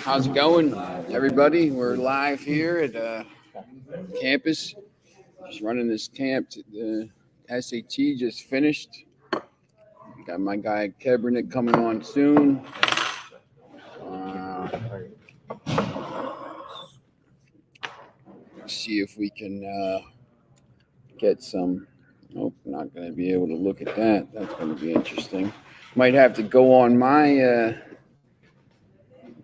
How's it going, everybody? We're live here at campus. Just running this camp. The SAT just finished. Got my guy Kaepernick coming on soon. See if we can get some. Nope, not going to be able to look at that. That's going to be interesting. Might have to go on my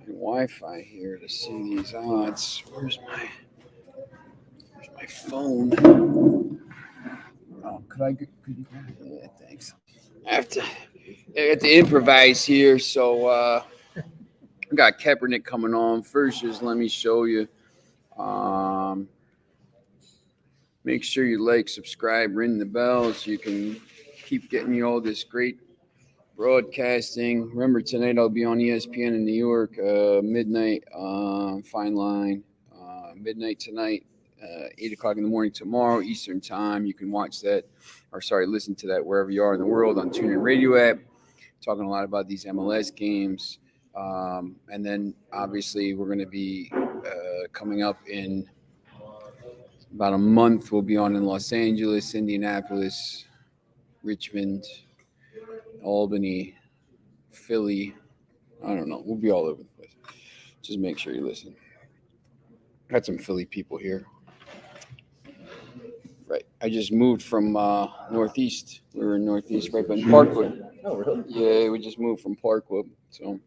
Wi-Fi here to see these odds. Where's my phone? Oh, could you? Yeah, thanks. I have to improvise here. So I got Kaepernick coming on. First, just let me show you. Make sure you like, subscribe, ring the bell so you can keep getting you all this great broadcasting. Remember, tonight I'll be on ESPN in New York, midnight, Fine Line, midnight tonight, 8 o'clock in the morning tomorrow, Eastern Time. You can watch that, listen to that wherever you are in the world on TuneIn Radio app. Talking a lot about these MLS games. And then, obviously, we're going to be coming up in about a month. We'll be on in Los Angeles, Indianapolis, Richmond, Albany, Philly. I don't know. We'll be all over the place. Just make sure you listen. Got some Philly people here. Right. I just moved from Northeast. We were in Northeast, right by Parkwood. Oh, really? Yeah, we just moved from Parkwood. So.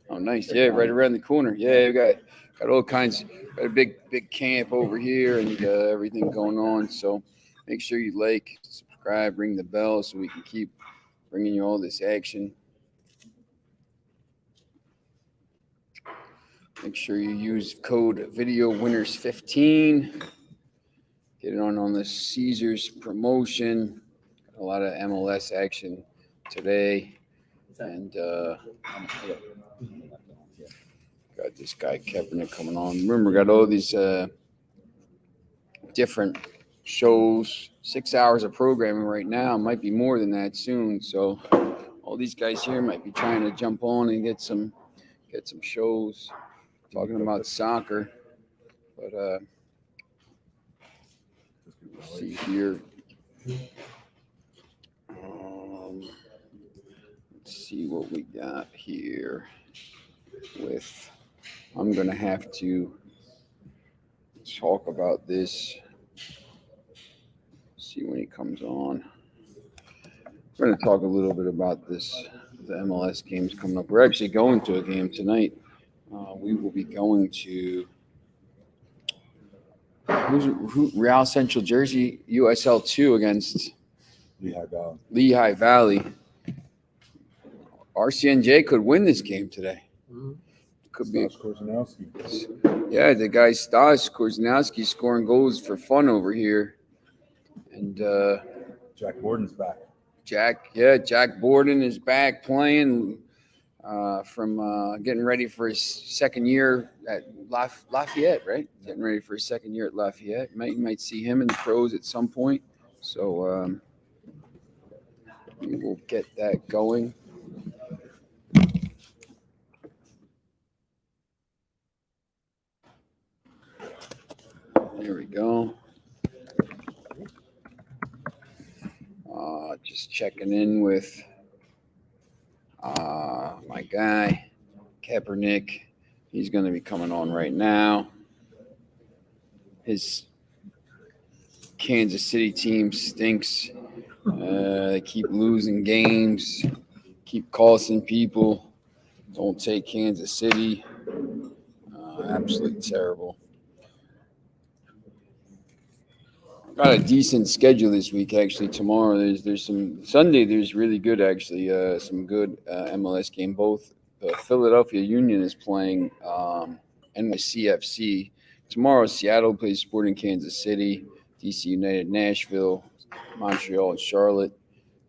Oh, nice. Yeah, right around the corner. Yeah, we got all kinds. Got a big camp over here and everything going on. So make sure you like, subscribe, ring the bell so we can keep bringing you all this action. Make sure you use code VideoWinners15. Get it on the Caesars promotion. A lot of MLS action today. And got this guy Kaepernick coming on. Remember, got all these different shows, 6 hours of programming right now. Might be more than that soon. So all these guys here might be trying to jump on and get some shows talking about soccer. But let's see here. Let's see what we got here with. I'm going to have to talk about this. See when he comes on. We're going to talk a little bit about this, the MLS games coming up. We're actually going to a game tonight. We will be going to Real Central Jersey, USL 2 against Lehigh Valley. RCNJ could win this game today. Could be. Yeah, the guy Stas Korzeniowski scoring goals for fun over here. And Jack Borden's back. Jack Borden is back playing from getting ready for his second year at Lafayette, right? Getting ready for his second year at Lafayette. You might see him in the pros at some point. So we will get that going. There we go. Just checking in with my guy, Kaepernick. He's going to be coming on right now. His Kansas City team stinks. They keep losing games, keep costing people. Don't take Kansas City. Absolutely terrible. Got a decent schedule this week, actually. Tomorrow, there's some Sunday. There's really good, actually. Some good MLS game. Both Philadelphia Union is playing NYCFC tomorrow. Seattle plays Sporting Kansas City. DC United, Nashville, Montreal, and Charlotte.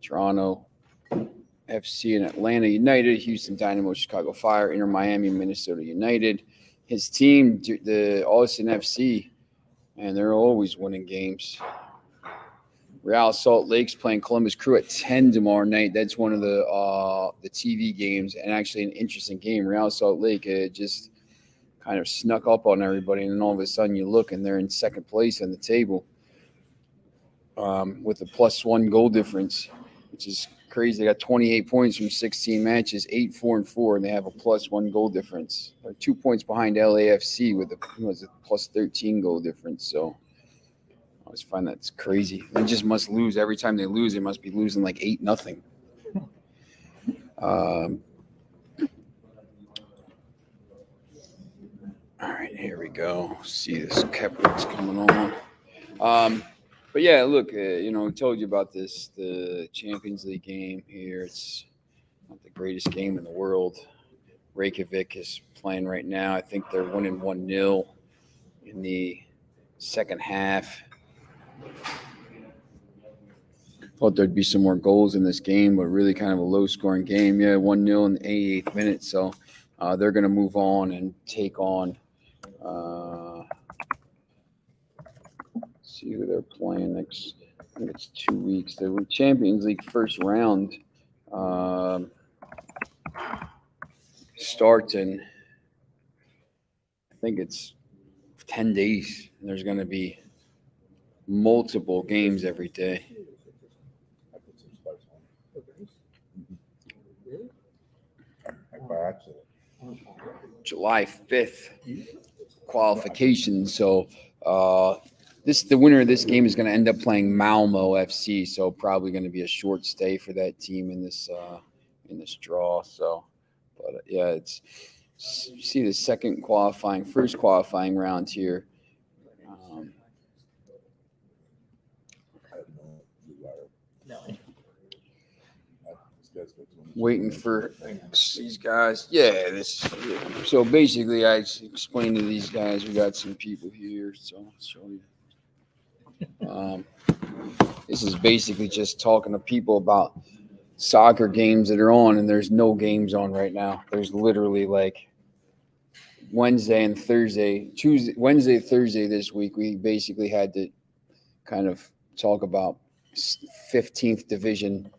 Toronto FC and Atlanta United. Houston Dynamo, Chicago Fire, Inter Miami, Minnesota United. His team, the Austin FC. And they're always winning games. Real Salt Lake's playing Columbus Crew at 10 tomorrow night. That's one of the TV games, and actually an interesting game. Real Salt Lake just kind of snuck up on everybody, and then all of a sudden you look and they're in second place on the table with a +1 goal difference, which is crazy. They got 28 points from 16 matches, 8-4-4, and they have a +1 goal difference. They're 2 points behind LAFC with a +13 goal difference. So I always find that's crazy. They just must lose every time they lose. They must be losing like 8-0. All right, here we go. See this Kaepernick's coming on. But yeah, look, we told you about the Champions League game here. It's not the greatest game in the world. Reykjavik is playing right now. I think they're winning 1-0 in the second half. Thought there'd be some more goals in this game, but really kind of a low-scoring game. Yeah, 1-0 in the 88th minute. So they're going to move on and take on see who they're playing next. I think it's 2 weeks. The Champions League first round starts in, I think it's 10 days. And there's going to be multiple games every day. I put some spice on it. By accident. July 5th qualification. So the winner of this game is going to end up playing Malmo FC. So probably going to be a short stay for that team in this draw. So, but yeah, it's see the first qualifying round here. I have no clue. Waiting for these guys. Yeah, so basically I explained to these guys, we got some people here, so I'll show you. This is basically just talking to people about soccer games that are on, and there's no games on right now. There's literally like Wednesday, Thursday this week, we basically had to kind of talk about 15th division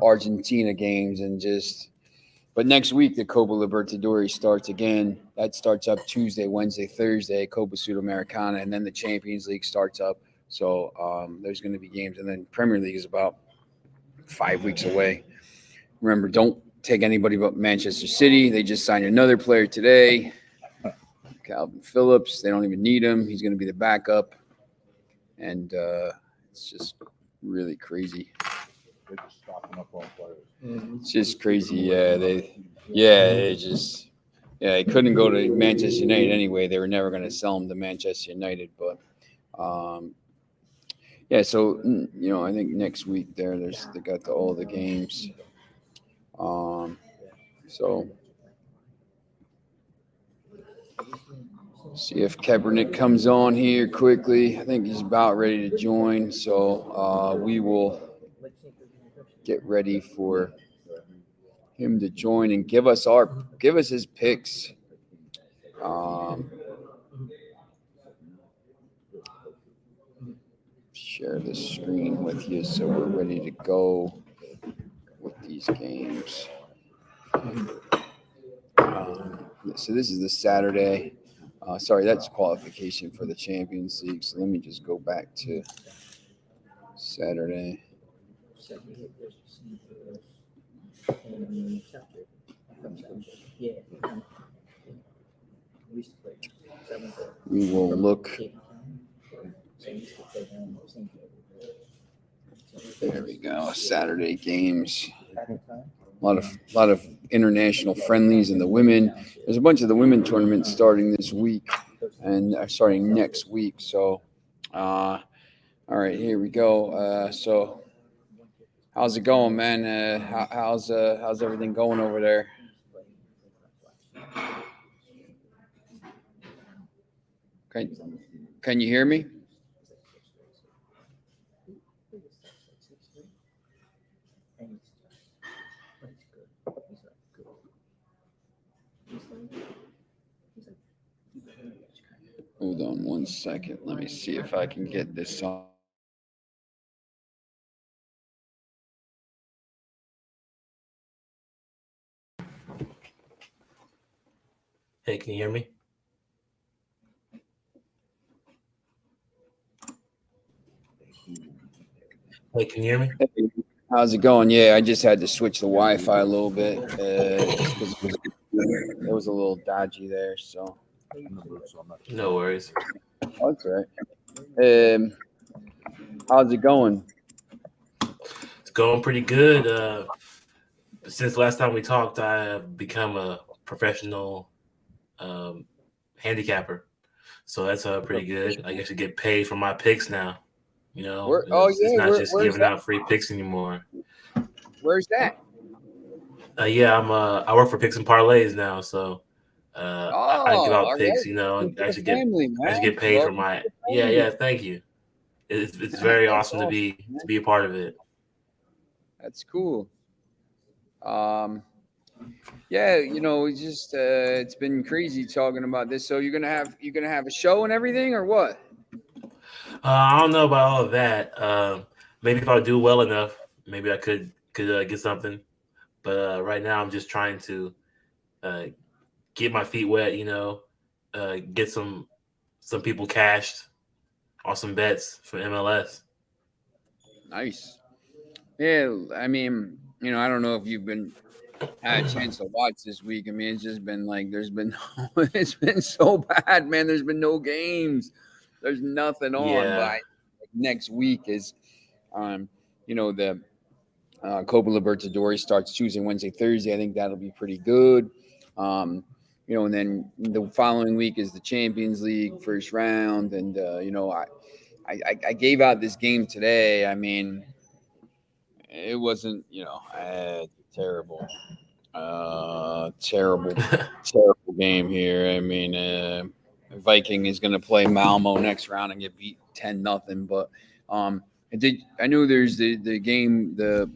Argentina games but next week the Copa Libertadores starts again. That starts up Tuesday, Wednesday, Thursday, Copa Sudamericana, and then the Champions League starts up. So there's going to be games, and then Premier League is about 5 weeks away. Remember, don't take anybody but Manchester City. They just signed another player today, Calvin Phillips. They don't even need him. He's going to be the backup, and it's just really crazy. They're just stocking up on players. It's just crazy. They couldn't go to Manchester United anyway. They were never going to sell him to Manchester United. But so I think next week they got all the games. So see if Kaepernick comes on here quickly. I think he's about ready to join. So we will get ready for him to join and give us his picks. Share the screen with you so we're ready to go with these games. So this is the Saturday. That's qualification for the Champions League. So let me just go back to Saturday. We will look. There we go. Saturday games. A lot of international friendlies in the women. There's a bunch of the women tournaments starting this week and starting next week. So, all right, here we go. So, how's it going, man? How's everything going over there? Can you hear me? Hold on one second. Let me see if I can get this on. Hey, can you hear me? Hey, can you hear me? Hey, how's it going? Yeah, I just had to switch the Wi-Fi a little bit because it was a little dodgy there. So No worries. oh, that's all right. How's it going? It's going pretty good. Since last time we talked, I have become a professional um, handicapper. So that's pretty good. I guess I get paid for my picks now. You know, Where? Oh it's yeah, not just where's giving that? out free picks anymore. Where's that? Yeah, I work for Picks and Parlays now, so I give Oh, out all picks. right. You know, Welcome to I the should family, man. get paid for Welcome to my the yeah. family. Thank you. It's very That's awesome awesome, to man. be a part of it. That's cool. Um, yeah, it's just it's been crazy talking about this. So you're gonna have a show and everything, or what? I don't know about all of that. Maybe if I do well enough, maybe I could get something. But right now, I'm just trying to uh, get my feet wet. You know, get some people cashed on some bets for MLS. Nice. Yeah, I mean, I don't know if you've been had a chance to watch this week. I mean, it's just been like there's been it's been so bad, man. There's been no games. There's nothing on. But Yeah, like, next week is, um, the Copa Libertadores starts Tuesday, Wednesday, Thursday. I think that'll be pretty good. Um, and then the following week is the Champions League first round, and I gave out this game today. I mean, it wasn't terrible, terrible, terrible game here. I mean, Viking is going to play Malmo next round and get beat 10-0. But I knew there's the game the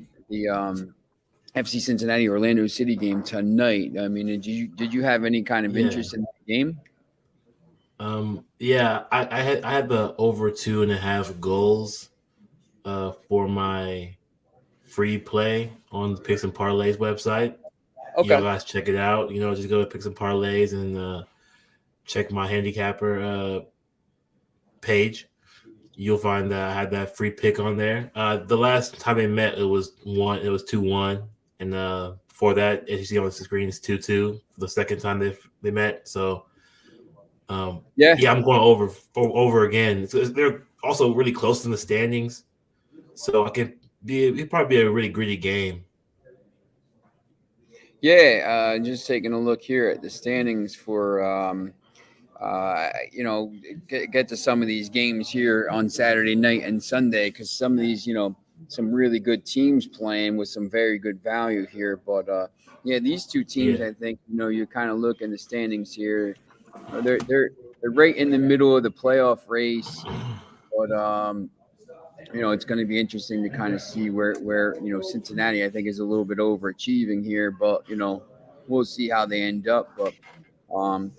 FC Cincinnati Orlando City game tonight. I mean, did you have any kind of yeah. interest in that game? Yeah, I had the over 2.5 goals for my free play on the Picks and Parlays website. You Okay. guys check it out. You know, just go to Picks and Parlays and check my handicapper page. You'll find that I had that free pick on there. The last time they met, it was 2-1, and before that, as you see on the screen, it's 2-2 for the second time they met. So, Yeah. yeah, I'm going over again. They're also really close in the standings, so it'd probably be a really gritty game. Yeah. Just taking a look here at the standings for you know, get to some of these games here on Saturday night and Sunday because some of these, some really good teams playing with some very good value here. But yeah, these two teams, Yeah, I think, you kind of look in the standings here. They're right in the middle of the playoff race, but it's going to be interesting to kind of see where Cincinnati, I think, is a little bit overachieving here, but we'll see how they end up. But um,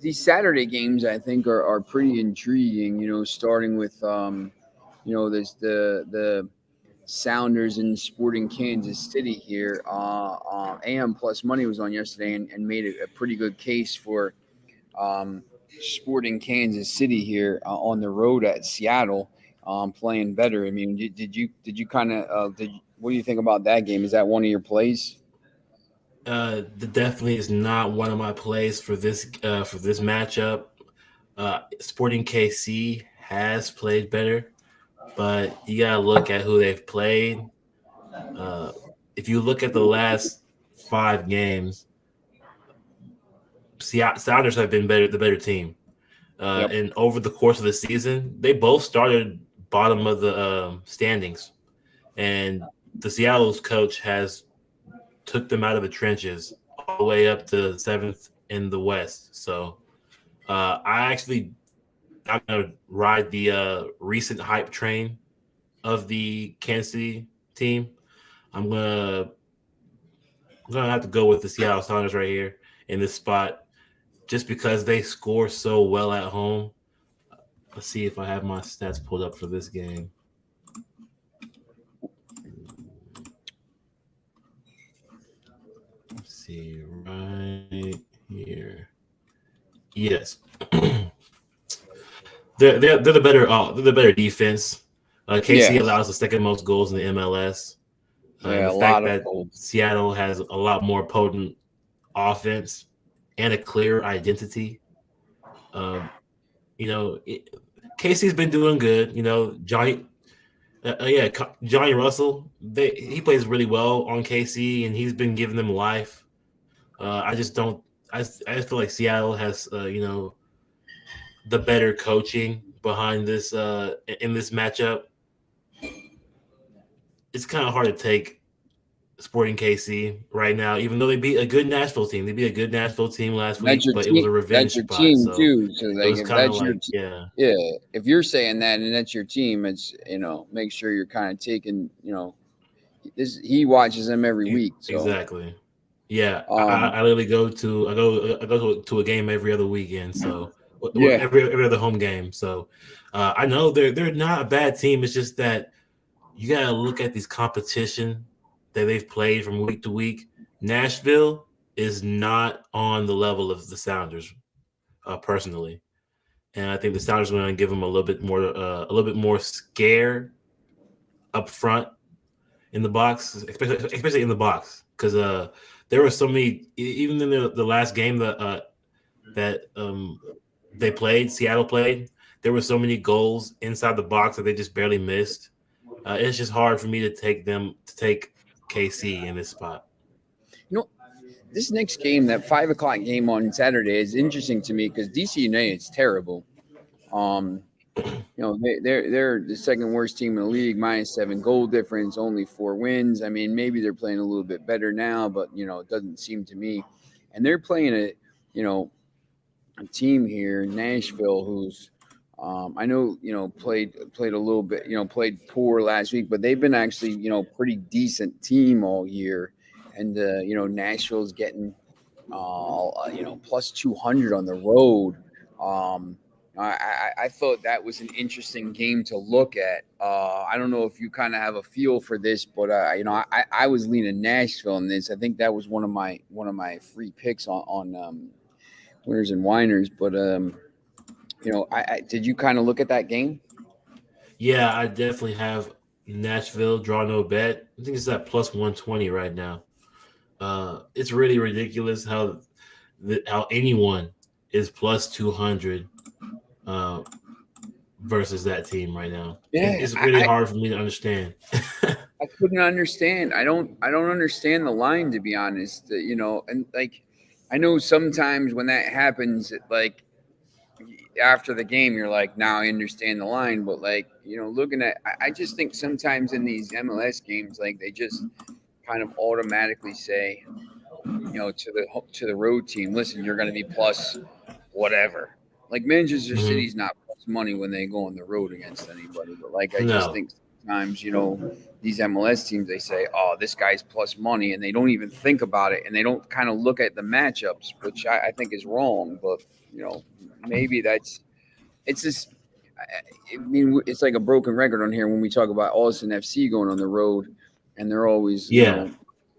these Saturday games, I think, are pretty intriguing. Starting with there's the Sounders and Sporting Kansas City here. AM Plus Money was on yesterday and made it a pretty good case for um, Sporting Kansas City here on the road at Seattle, playing better. I mean, did you kind of what do you think about that game? Is that one of your plays? definitely is not one of my plays for this matchup. Sporting KC has played better, but you gotta look at who they've played. Uh, if you look at the last 5 games, Sounders have been the better team. Yep. And over the course of the season, they both started bottom of the standings, and the Seattle's coach has took them out of the trenches all the way up to 7th in the West. So I'm gonna ride the recent hype train of the Kansas City team. I'm gonna I'm gonna have to go with the Seattle Sounders right here in this spot, just because they score so well at home. Let's see if I have my stats pulled up for this game. Let's see right here. Yes. They're the better defense. KC Yes. allows the second most goals in the MLS. And Yeah, the a lot fact of that goals. Seattle has a lot more potent offense and a clear identity. Um, Casey's been doing good. Johnny Russell. He plays really well on KC, and he's been giving them life. I just don't. I just feel like Seattle has the better coaching behind this in this matchup. It's kind of hard to take Sporting KC right now, even though they beat a good Nashville team. They beat a good Nashville team last That's week, your but it was team. a That's revenge your spot. team So too. So it like, was if kind of that's your like, yeah, yeah, if you're saying that and that's your team, it's make sure you're kind of taking this. He watches them every week, so exactly. Yeah, um, I literally go to a game every other weekend. So yeah, every other home game. So I know they're not a bad team. It's just that you gotta look at these competition that they've played from week to week. Nashville is not on the level of the Sounders, personally, and I think the Sounders are going to give them a little bit more scare up front in the box, especially in the box, because there were so many. Even in the last game that they played, Seattle played, there were so many goals inside the box that they just barely missed. It's just hard for me to take KC in this spot. you know, this next game, that 5 o'clock game on Saturday, is interesting to me because DC United's terrible. Um, they're the second worst team in the league, -7 goal difference, only 4 wins. I mean, maybe they're playing a little bit better now, but it doesn't seem to me. And they're playing a team here, Nashville, who's I know played a little bit, played poor last week, but they've been actually pretty decent team all year. And Nashville's getting plus 200 on the road. I thought that was an interesting game to look at. I don't know if you kind of have a feel for this, but I was leaning Nashville in this. I think that was one of my free picks on winners and whiners. But I did you kind of look at that game? Yeah, I definitely have Nashville draw no bet. I think it's at plus 120 right now. It's really ridiculous how anyone is plus 200 versus that team right now. Yeah, It's really hard for me to understand. I couldn't understand. I don't understand the line, to be honest. And like I know sometimes when that happens, like after the game, you're like, now I understand the line. But like looking at, I just think sometimes in these MLS games, like they just kind of automatically say, to the road team, listen, you're going to be plus whatever. Like Manchester Mhm. City's not plus money when they go on the road against anybody, but like I just No. think sometimes these MLS teams, they say, oh, this guy's plus money, and they don't even think about it, and they don't kind of look at the matchups, which I think is wrong. But maybe it's just. I mean, it's like a broken record on here when we talk about Austin FC going on the road, and they're always Yeah.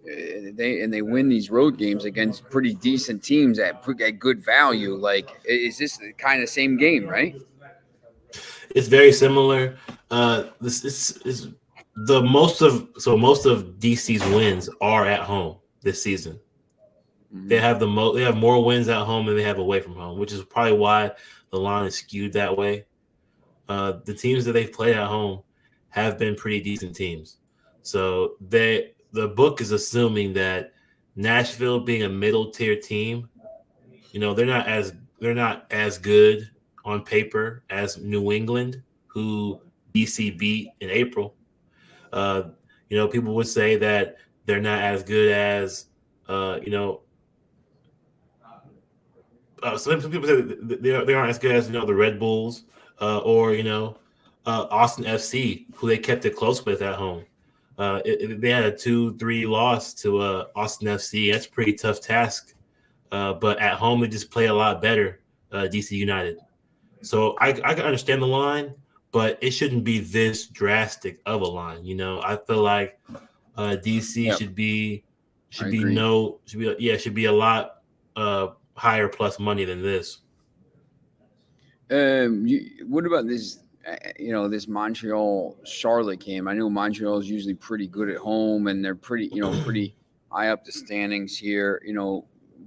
they win these road games against pretty decent teams at good value. Like, is this the kind of same game, right? It's very similar. This is most of DC's wins are at home this season. They have They have more wins at home than they have away from home, which is probably why the line is skewed that way. The teams that they've played at home have been pretty decent teams. So the book is assuming that Nashville, being a middle tier team, they're not as good on paper as New England, who DC beat in April. People would say that they're not as good as some people say that they aren't as good as the Red Bulls or Austin FC, who they kept it close with at home. They had a 2-3 loss to Austin FC. That's a pretty tough task. But at home, they just play a lot better, DC United. So I can understand the line, but it shouldn't be this drastic of a line. I feel like DC Yep. should be I agree. should be a lot higher plus money than this. What about this? This Montreal Charlotte game. I know Montreal is usually pretty good at home, and they're pretty, pretty high up the standings here.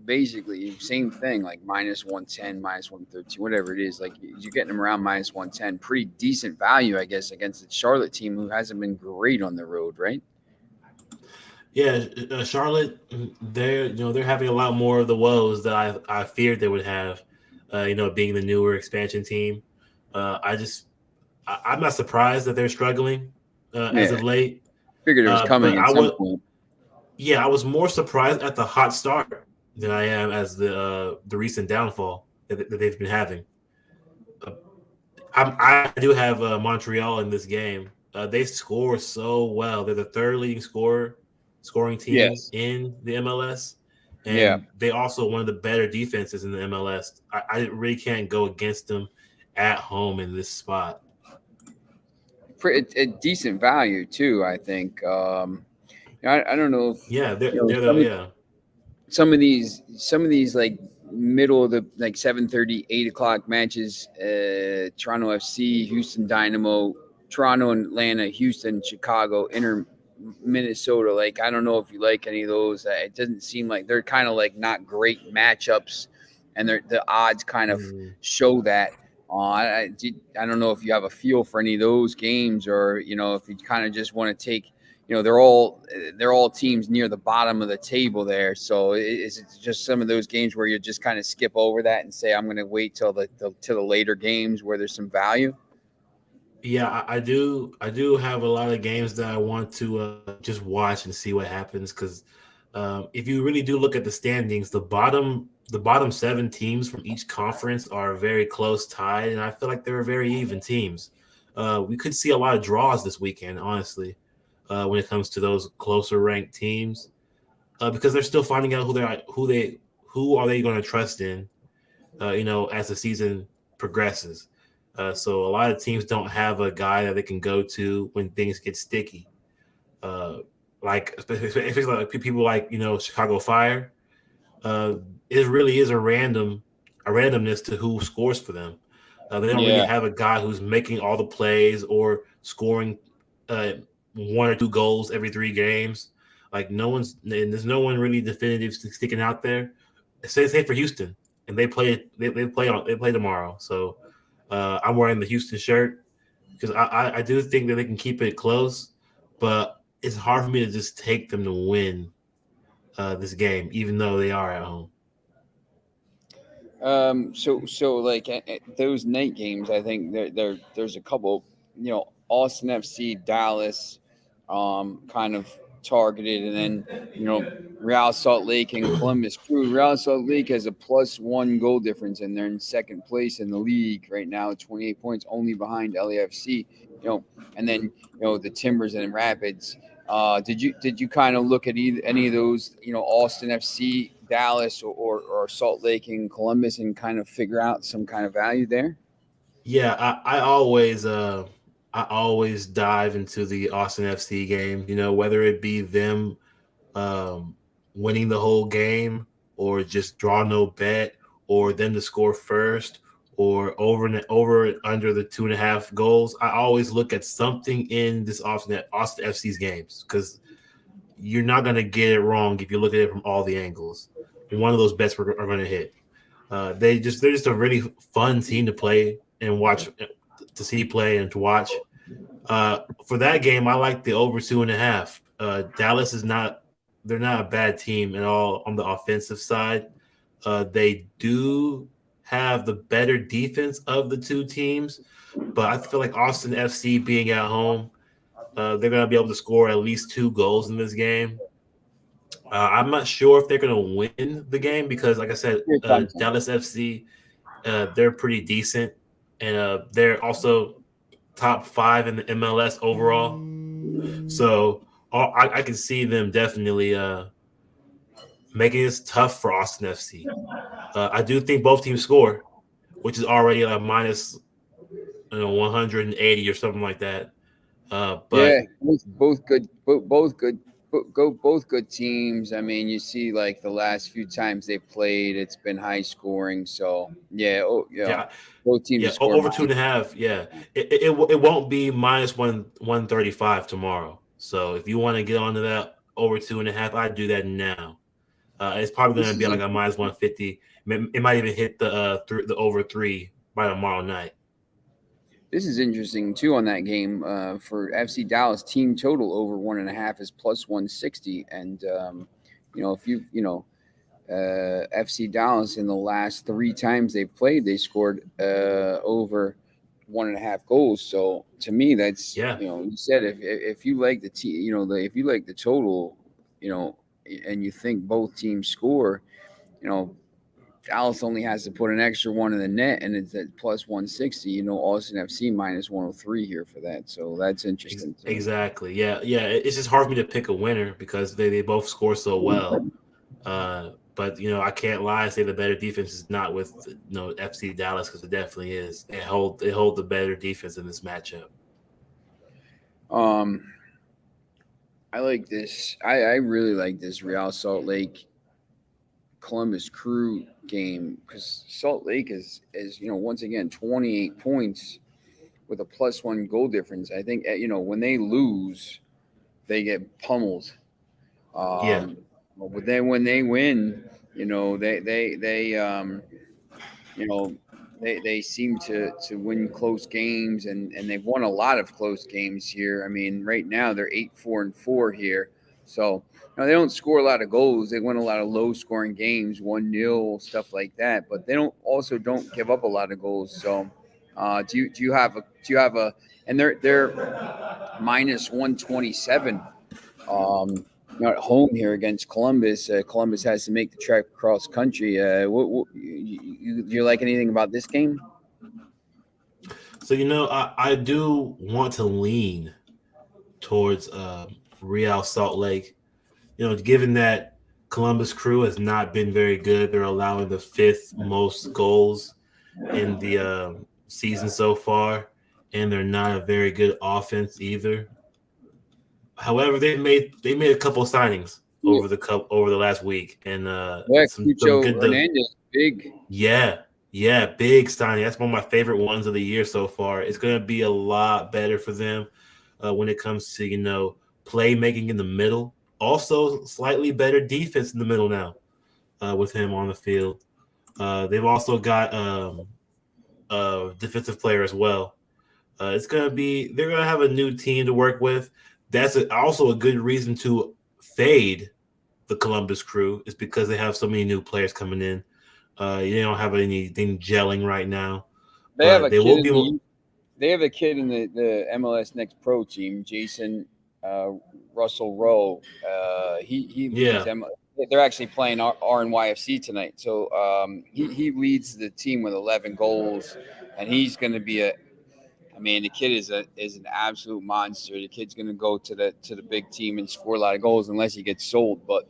Basically same thing, like -110, -113, whatever it is. Like you're getting them around -110, pretty decent value, I guess, against the Charlotte team who hasn't been great on the road, right? Yeah, Charlotte, they're having a lot more of the woes that I feared they would have. Being the newer expansion team, I'm not surprised that they're struggling as Yeah, of late. figured it was But coming at some point. I was more surprised at the hot start than I am as the recent downfall that they've been having. Uh, I do have Montreal in this game. They score so well. They're the third leading scoring team Yes. in the MLS, Yeah. and they also one of the better defenses in the MLS. I really can't go against them at home in this spot. A decent value too, I think. I don't know if Yeah, some, some of these like middle of the like 7:30, 8 o'clock matches. Toronto FC, Houston Dynamo, Toronto and Atlanta, Houston, Chicago, Inter, Minnesota. Like I don't know if you like any of those. It doesn't seem like they're kind of like not great matchups, and the odds kind of show that. I don't know if you have a feel for any of those games, or if you kind of just want to take. They're all teams near the bottom of the table there. So is it just some of those games where you just kind of skip over that and say I'm going to wait till the later games where there's some value? Yeah, I do. I do have a lot of games that I want to just watch and see what happens because if you really do look at the standings, the bottom 7 teams from each conference are very close tied, and I feel like they're very even teams. We could see a lot of draws this weekend, honestly, when it comes to those closer ranked teams, because they're still finding out who are they going to trust in, as the season progresses. So a lot of teams don't have a guy that they can go to when things get sticky. Uh, like especially like people like Chicago Fire. Uh, it really is a randomness to who scores for them. They don't really Yeah. have a guy who's making all the plays or scoring 1 or 2 goals every 3 games. Like there's no one really definitive sticking out there. Say for Houston, and they play tomorrow. So I'm wearing the Houston shirt because I do think that they can keep it close, but it's hard for me to just take them to win this game, even though they are at home. So like at those night games, I think there's a couple, Austin FC, Dallas, kind of targeted, and then Real Salt Lake and Columbus Crew. Real Salt Lake has a +1 goal difference, and they're in second place in the league right now, 28 points, only behind LAFC. And then the Timbers and Rapids. Did you kind of look at any of those, Austin FC, Dallas, or Salt Lake and Columbus, and kind of figure out some kind of value there? Yeah, I always dive into the Austin FC game. Whether it be them winning the whole game, or just draw no bet, or them to score first, or over under the 2.5 goals. I always look at something in this Austin FC's games because you're not going to get it wrong if you look at it from all the angles. And one of those bets are going to hit. They're just a really fun team to play and watch, to see play and to watch. For that game, I like the over 2.5. Dallas they're not a bad team at all on the offensive side. They do have the better defense of the 2 teams, but I feel like Austin FC being at home, they're going to be able to score at least 2 goals in this game. I'm not sure if they're going to win the game because, like I said, Dallas FC, they're pretty decent, and they're also top 5 in the MLS overall. So I can see them definitely making this tough for Austin FC. I do think both teams score, which is already a minus 180 or something like that. But yeah, both good, both good both good teams. I mean, you see, like the last few times they've played, it's been high scoring. So yeah, Yeah, both teams yeah, score over mine. 2.5. Yeah, it won't be minus 135 tomorrow. So if you want to get onto that over 2.5, I'd do that now. It's probably This going to be is like a minus 150. It might even hit the over 3 by tomorrow night. This is interesting too on that game for FC Dallas. Team total over 1.5 is plus 160, and if FC Dallas in the last 3 times they've played, they scored over 1.5 goals. So to me, that's Yeah, you said if you like the team, if you like the total, and you think both teams score, you know Dallas only has to put an extra one in the net, and it's at plus 160. Austin FC minus 103 here for that. So that's interesting to me. exactly. Yeah, yeah. It's just hard for me to pick a winner because they both score so well. But I can't lie and say the better defense is not with FC Dallas, because it definitely is. They hold the better defense in this matchup. Um, I like this. I really like this Real Salt Lake Columbus Crew game because Salt Lake is once again 28 points with a plus one goal difference. I think when they lose, they get pummeled. Yeah, But then when they win, you know they seem to win close games, and they've won a lot of close games here. I mean, right now they're 8-4-4 here, so they don't score a lot of goals. They win a lot of low scoring games, 1-0 stuff like that. But they don't give up a lot of goals. So do you have a and they're minus 127 at home here against Columbus. Columbus has to make the trek across country. Do you like anything about this game? so I do want to lean towards Real Salt Lake. Given that Columbus Crew has not been very good, they're allowing the 5th most goals in the season so far, and they're not a very good offense either. However, they made a couple of signings Yeah, over the last week, and some Cucho good. Hernandez, big. Yeah, big signing. That's one of my favorite ones of the year so far. It's going to be a lot better for them when it comes to playmaking in the middle. Also, slightly better defense in the middle now with him on the field. They've also got a defensive player as well. They're gonna have a new team to work with. That's also a good reason to fade the Columbus Crew, is because they have so many new players coming in. They don't have anything gelling right now, They have but a they kid will in be. they have a kid in the MLS Next Pro team, Jason Russell Rowe. He leads Yeah, them. They're actually playing RNYFC tonight, so he leads the team with 11 goals, and he's going to be I mean, the kid is an absolute monster. The kid's going to go to the big team and score a lot of goals unless he gets sold. But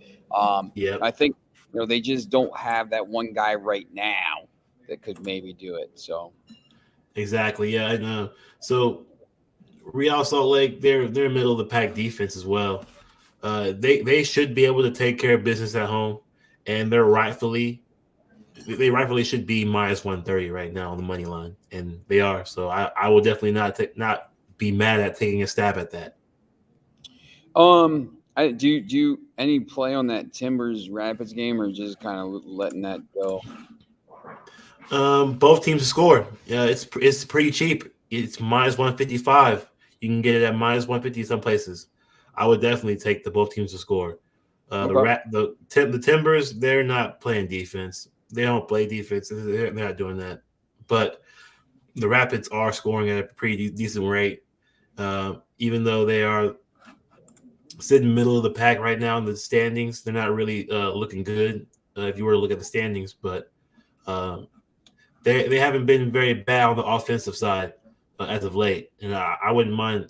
yep, I think they just don't have that one guy right now that could maybe do it. So exactly. Yeah, I know. So Real Salt Lake, they're middle of the pack defense as well. They should be able to take care of business at home, and they rightfully should be minus 130 right now on the money line, and they are. So I will definitely not be mad at taking a stab at that. I do you any play on that Timbers Rapids game or just kind of letting that go? Both teams to score. Yeah, it's pretty cheap. It's minus 155. You can get it at minus 150 some places. I would definitely take the both teams to score. Okay. The Timbers, they're not playing defense. They don't play defense. They're not doing that. But the Rapids are scoring at a pretty decent rate, even though they are sitting middle of the pack right now in the standings. They're not really looking good if you were to look at the standings, but they haven't been very bad on the offensive side as of late. And I wouldn't mind.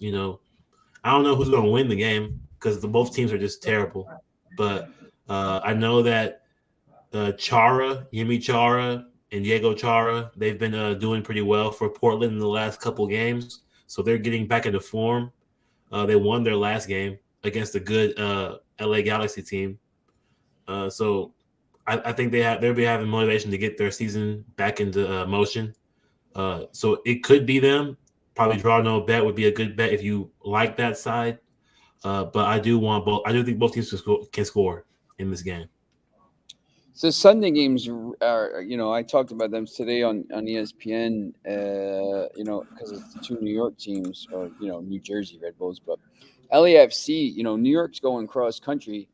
I don't know who's going to win the game because both teams are just terrible. But I know that Yemi Chara, and Diego Chara, they've been doing pretty well for Portland in the last couple games. So they're getting back into form. They won their last game. against a good LA Galaxy team. So I think they'll be having motivation to get their season back into motion. So it could be them. Probably draw no bet would be a good bet if you like that side. But I do want both. I do think both teams can score in this game. So Sunday games are, I talked about them today on ESPN, because it's the two New York teams, or, New Jersey Red Bulls, but LAFC, New York's going cross country.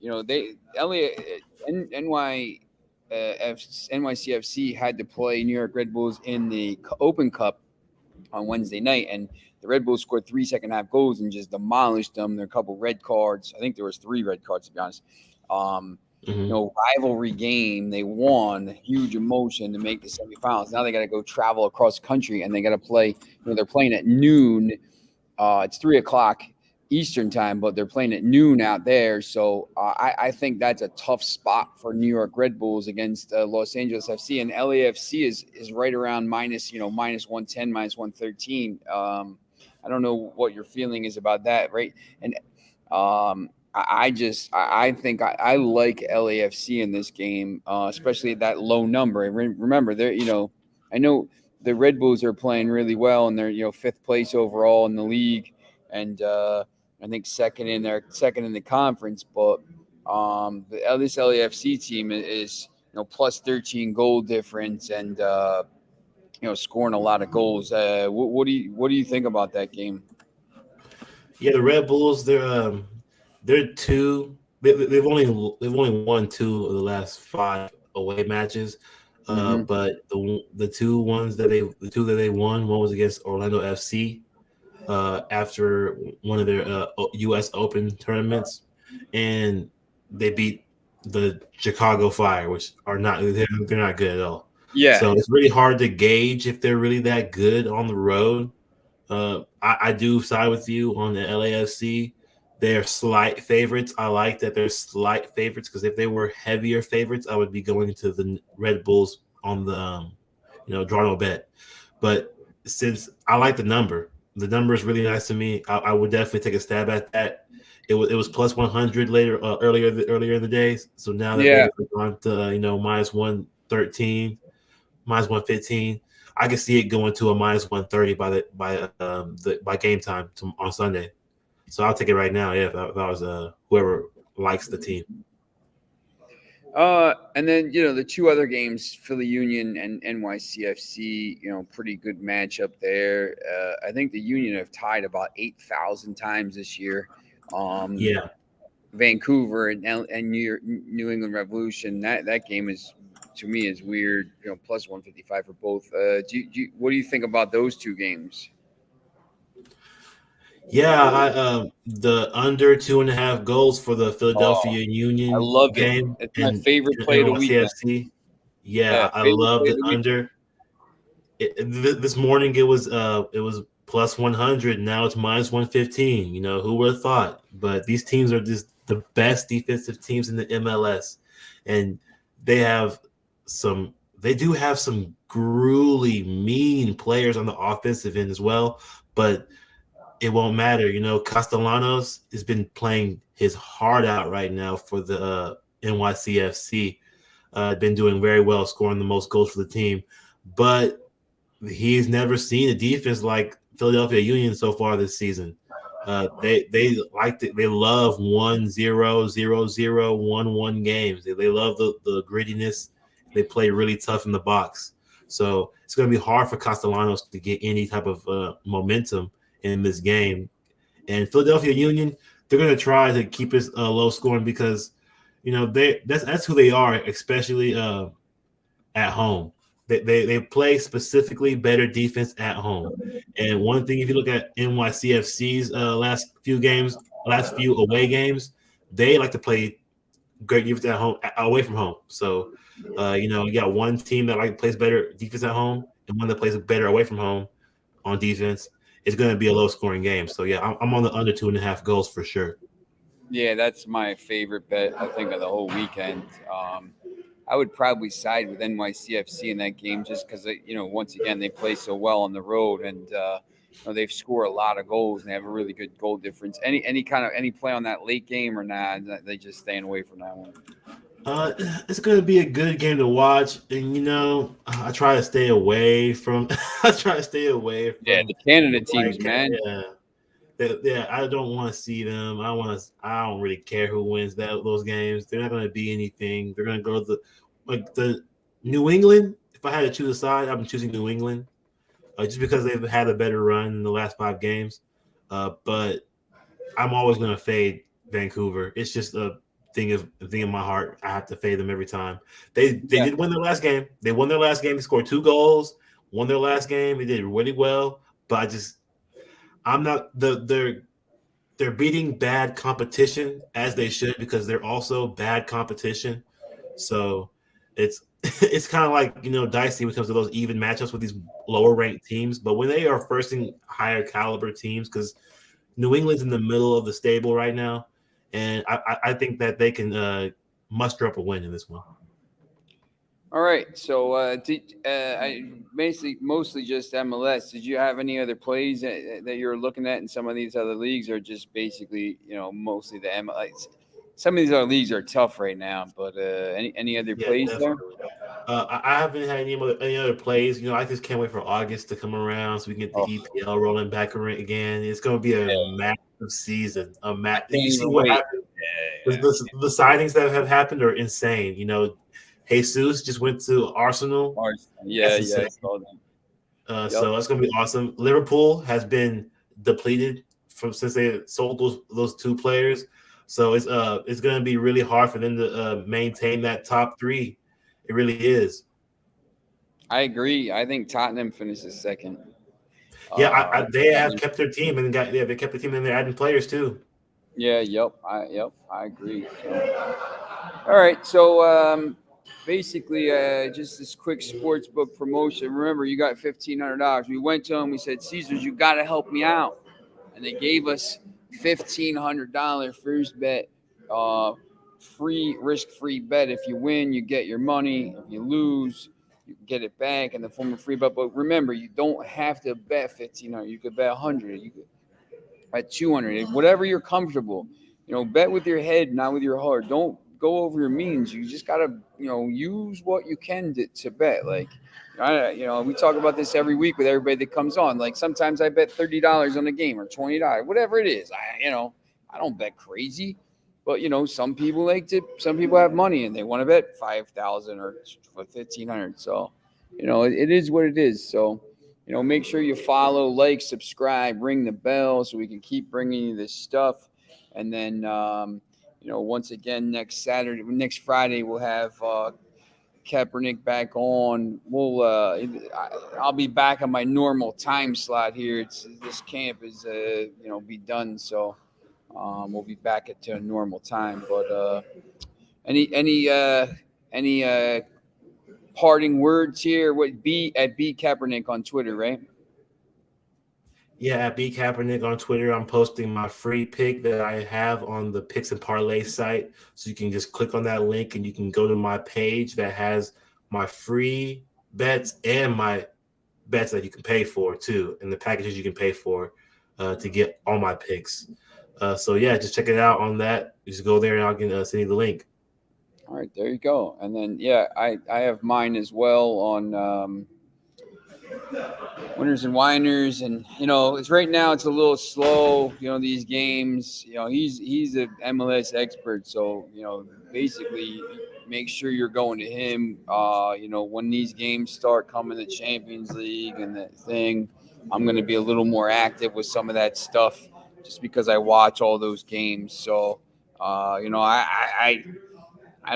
NYCFC had to play New York Red Bulls in the Open Cup on Wednesday night, and the Red Bulls scored 3 second-half goals and just demolished them. There were a couple red cards. I think there was 3 red cards, to be honest. Rivalry game. They won, huge emotion to make the semifinals. Now they got to go travel across country, and they got to play. They're playing at noon. It's 3:00 Eastern time, but they're playing at noon out there. So I think that's a tough spot for New York Red Bulls against Los Angeles FC, and LAFC is right around minus 110, minus 113. I don't know what your feeling is about that, right? And I think I like LAFC in this game, especially at that low number. And remember, I know the Red Bulls are playing really well, and they're 5th place overall in the league, and I think second in the conference. But this LAFC team is plus 13 goal difference, and scoring a lot of goals. What do you think about that game? Yeah, the Red Bulls, they're two. They've only won 2 of the last 5 away matches. But the two that they won, one was against Orlando FC after one of their U.S. Open tournaments, and they beat the Chicago Fire, which are not they're not good at all. Yeah. So it's really hard to gauge if they're really that good on the road. I do side with you on the LAFC. They're slight favorites. I like that they're slight favorites because if they were heavier favorites, I would be going to the Red Bulls on the draw no bet. But since I like the number is really nice to me. I would definitely take a stab at that. It was plus 100 earlier in the days. So now that they've gone to minus 113, minus 115. I can see it going to a minus 130 by game time on Sunday. So I'll take it right now. Yeah, if I was whoever likes the team. And then the 2 other games, Philly Union and NYCFC, pretty good matchup there. I think the Union have tied about 8,000 times this year. Vancouver and New England Revolution. That game is, to me, is weird. Plus 155 for both. What do you think about those 2 games? Yeah, the under 2.5 goals for the Philadelphia Union I love game. It's my favorite play of the weekend. Yeah, I love the under. This morning it was plus 100. Now it's minus 115. Who would have thought? But these teams are just the best defensive teams in the MLS, and they do have some gruely mean players on the offensive end as well, but it won't matter. Castellanos has been playing his heart out right now for the NYCFC. Been doing very well, scoring the most goals for the team. But he's never seen a defense like Philadelphia Union so far this season. They love 1-0, 0-0, 1-1 games. They love the grittiness. They play really tough in the box. So it's going to be hard for Castellanos to get any type of momentum in this game. And Philadelphia Union, they're going to try to keep it low scoring because that's who they are, especially at home. They play specifically better defense at home. And one thing, if you look at NYCFC's last few away games, they like to play great defense at home, away from home. So you got one team that plays better defense at home and one that plays better away from home on defense. It's going to be a low-scoring game. So, yeah, I'm on the under 2.5 goals for sure. Yeah, that's my favorite bet, I think, of the whole weekend. I would probably side with NYCFC in that game just because, once again, they play so well on the road. And they've scored a lot of goals and they have a really good goal difference. Any play on that late game or not? They just staying away from that one. It's going to be a good game to watch, and I try to stay away from. I try to stay away from. Yeah, the Canada teams, man. Yeah, I don't want to see them. I don't really care who wins those games. They're not going to be anything. They're going to go to the New England. If I had to choose a side, I'm choosing New England, just because they've had a better run in the last 5 games. But I'm always going to fade Vancouver. It's just a thing in my heart. I have to fade them every time. They did win their last game. They won their last game. They scored 2 goals. Won their last game. They did really well. But I'm not they're beating bad competition as they should, because they're also bad competition. So it's kind of like, dicey when it comes to those even matchups with these lower ranked teams. But when they are facing higher caliber teams, because New England's in the middle of the stable right now, and I think that they can muster up a win in this one. All right. So I mostly just MLS. Did you have any other plays that you're looking at in some of these other leagues, or just basically, mostly the MLS? Some of these other leagues are tough right now, but any other plays definitely there? I haven't had any other plays. I just can't wait for August to come around so we can get the EPL rolling back again. It's going to be a massive season. You see what happened? The signings that have happened are insane. Jesus just went to Arsenal. Yeah. So that's going to be awesome. Liverpool has been depleted since they sold those 2 players. So it's going to be really hard for them to maintain that top 3. It really is. I agree. I think Tottenham finishes second. Yeah, they have kept their team, and they kept the team, and they're adding players too. Yeah. Yep. I agree. So, all right. So basically, just this quick sports book promotion. Remember, you got $1,500. We went to them. We said, Caesars, you got to help me out, and they gave us $1,500 first bet. Free risk-free bet. If you win, you get your money. If you lose, you get it back in the form of free bet. But remember, you don't have to bet $1,500. You could bet $100. You could bet $200. Whatever you're comfortable. Bet with your head, not with your heart. Don't go over your means. You just gotta, use what you can to bet. Like, we talk about this every week with everybody that comes on. Like, sometimes I bet $30 on a game or $20, whatever it is. I don't bet crazy. But some people have money and they want to bet 5,000 or 1,500. So, it is what it is. So, make sure you follow, like, subscribe, ring the bell so we can keep bringing you this stuff. And then, once again, next Friday, we'll have Kaepernick back on. I'll be back on my normal time slot here. This camp is be done. So. We'll be back at a normal time. But any parting words here? What B Kaepernick on Twitter, right? Yeah, at B Kaepernick on Twitter. I'm posting my free pick that I have on the Picks and Parlay site. So you can just click on that link and you can go to my page that has my free bets and my bets that you can pay for too, and the packages you can pay for to get all my picks. So yeah, just check it out on that. You just go there and I can send you the link. All right, there you go. And then I have mine as well on winners and whiners, and it's right now it's a little slow. These games. He's an MLS expert, so basically make sure you're going to him. When these games start coming, the Champions League and that thing, I'm going to be a little more active with some of that stuff. Just because I watch all those games. So, I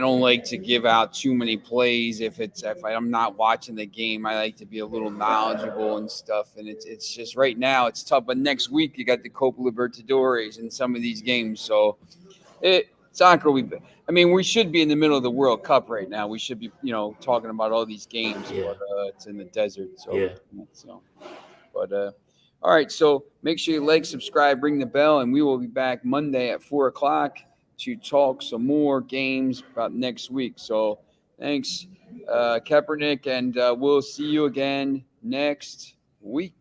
don't like to give out too many plays if I'm not watching the game. I like to be a little knowledgeable and stuff. And it's just right now it's tough. But next week you got the Copa Libertadores and some of these games. So soccer, we should be in the middle of the World Cup right now. We should be, talking about all these games. Yeah. But it's in the desert. So, yeah. All right, so make sure you like, subscribe, ring the bell, and we will be back Monday at 4:00 to talk some more games about next week. So thanks, Kaepernick, and we'll see you again next week.